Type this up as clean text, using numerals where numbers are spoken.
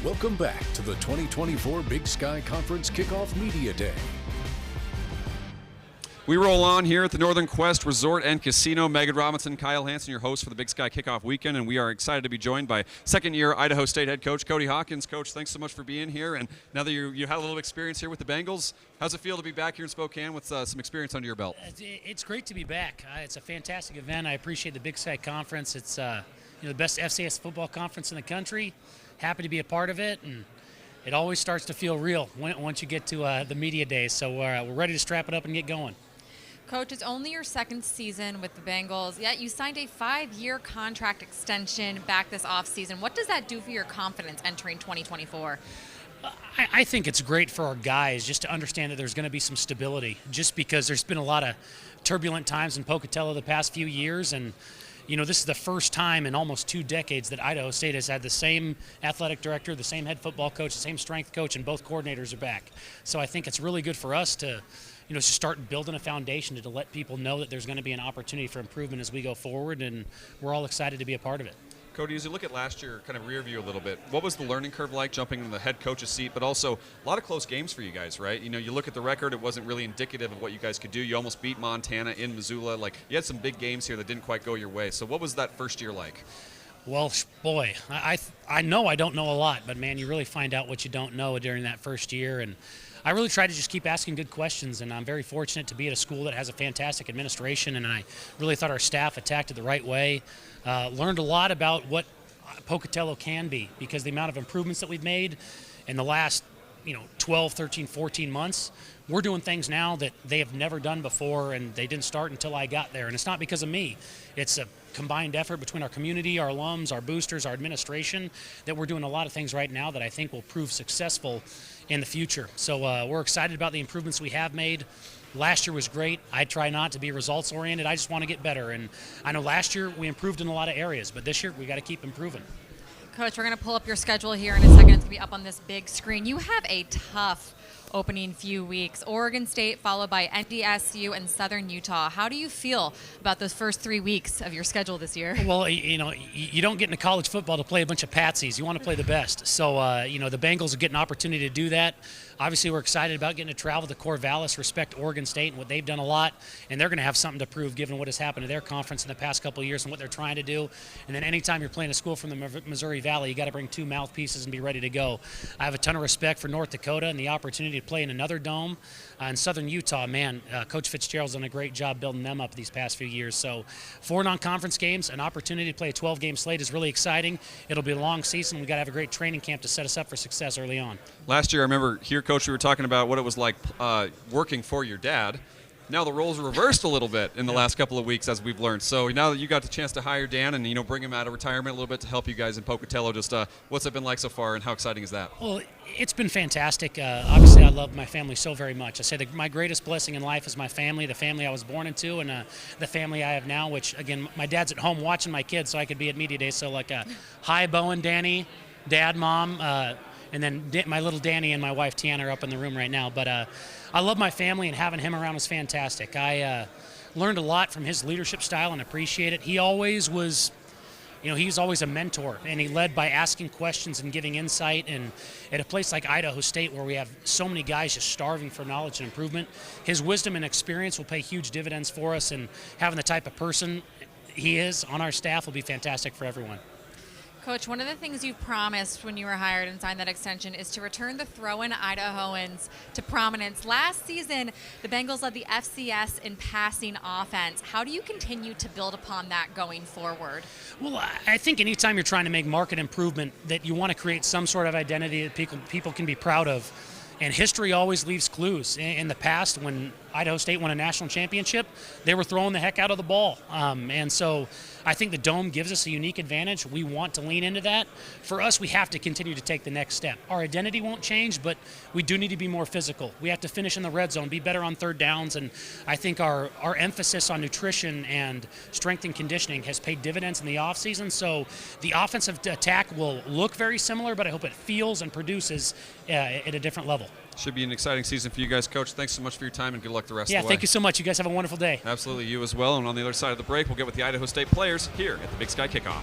Welcome back to the 2024 Big Sky Conference Kickoff Media Day. We roll on here at the Northern Quest Resort and Casino. Megan Robinson, Kyle Hansen, your host for the Big Sky Kickoff Weekend, and we are excited to be joined by second-year Idaho State head coach Cody Hawkins. Coach, thanks so much for being here. And now that you had a little experience here with the Bengals, how's it feel to be back here in Spokane with some experience under your belt? It's great to be back. It's a fantastic event. I appreciate the Big Sky Conference. It's the best FCS football conference in the country. Happy to be a part of it, and it always starts to feel real once you get to the media days. So we're ready to strap it up and get going. Coach, it's only your second season with the Bengals, yet you signed a 5-year contract extension back this offseason. What does that do for your confidence entering 2024? I think it's great for our guys just to understand that there's going to be some stability, just because there's been a lot of turbulent times in Pocatello the past few years, and this is the first time in almost 2 decades that Idaho State has had the same athletic director, the same head football coach, the same strength coach, and both coordinators are back. So I think it's really good for us to start building a foundation to let people know that there's going to be an opportunity for improvement as we go forward, and we're all excited to be a part of it. Cody, as you look at last year, kind of rear view a little bit, what was the learning curve like jumping in the head coach's seat, but also a lot of close games for you guys, right? You look at the record, it wasn't really indicative of what you guys could do. You almost beat Montana in Missoula. You had some big games here that didn't quite go your way. So what was that first year like? Well, boy, I know I don't know a lot, but, man, you really find out what you don't know during that first year. And I really try to just keep asking good questions, and I'm very fortunate to be at a school that has a fantastic administration, and I really thought our staff attacked it the right way. Learned a lot about what Pocatello can be, because the amount of improvements that we've made in the last 12, 13, 14 months, we're doing things now that they have never done before, and they didn't start until I got there. And it's not because of me. It's a combined effort between our community, our alums, our boosters, our administration, that we're doing a lot of things right now that I think will prove successful in the future. So we're excited about the improvements we have made. Last year was great. I try not to be results-oriented. I just want to get better. And I know last year we improved in a lot of areas, but this year we got to keep improving. Coach, we're going to pull up your schedule here in a second. It's going to be up on this big screen. You have a tough opening few weeks. Oregon State, followed by NDSU and Southern Utah. How do you feel about those first 3 weeks of your schedule this year? Well, you don't get into college football to play a bunch of patsies. You want to play the best. So, the Bengals will get an opportunity to do that. Obviously, we're excited about getting to travel to Corvallis, respect Oregon State and what they've done a lot, and they're going to have something to prove given what has happened to their conference in the past couple of years and what they're trying to do. And then anytime you're playing a school from the Missouri Valley, you got to bring 2 mouthpieces and be ready to go. I have a ton of respect for North Dakota and the opportunity to play in another dome. In Southern Utah, man, Coach Fitzgerald's done a great job building them up these past few years. So 4 non-conference games, an opportunity to play a 12-game slate is really exciting. It'll be a long season. We've got to have a great training camp to set us up for success early on. Last year, I remember here, Coach, we were talking about what it was like working for your dad. Now the roles are reversed a little bit in the last couple of weeks, as we've learned. So now that you got the chance to hire Dan and bring him out of retirement a little bit to help you guys in Pocatello, just what's it been like so far, and how exciting is that? Well, it's been fantastic. Obviously, I love my family so very much. I say that my greatest blessing in life is my family, the family I was born into, and the family I have now. Which, again, my dad's at home watching my kids, so I could be at media day. So hi, Bo and Danny, Dad, Mom. And then my little Danny and my wife Tiana are up in the room right now. But I love my family, and having him around was fantastic. I learned a lot from his leadership style and appreciate it. He always was, he was always a mentor, and he led by asking questions and giving insight. And at a place like Idaho State, where we have so many guys just starving for knowledge and improvement, his wisdom and experience will pay huge dividends for us. And having the type of person he is on our staff will be fantastic for everyone. Coach, one of the things you promised when you were hired and signed that extension is to return the throw-in Idahoans to prominence. Last season, the Bengals led the FCS in passing offense. How do you continue to build upon that going forward? Well, I think anytime you're trying to make market improvement, that you want to create some sort of identity that people can be proud of. And history always leaves clues. In the past, when Idaho State won a national championship, they were throwing the heck out of the ball. And so I think the Dome gives us a unique advantage. We want to lean into that. For us, we have to continue to take the next step. Our identity won't change, but we do need to be more physical. We have to finish in the red zone, be better on third downs, and I think our emphasis on nutrition and strength and conditioning has paid dividends in the offseason. So the offensive attack will look very similar, but I hope it feels and produces at a different level. Should be an exciting season for you guys, Coach. Thanks so much for your time, and good luck the rest of the way. Yeah, thank you so much. You guys have a wonderful day. Absolutely, you as well. And on the other side of the break, we'll get with the Idaho State players here at the Big Sky Kickoff.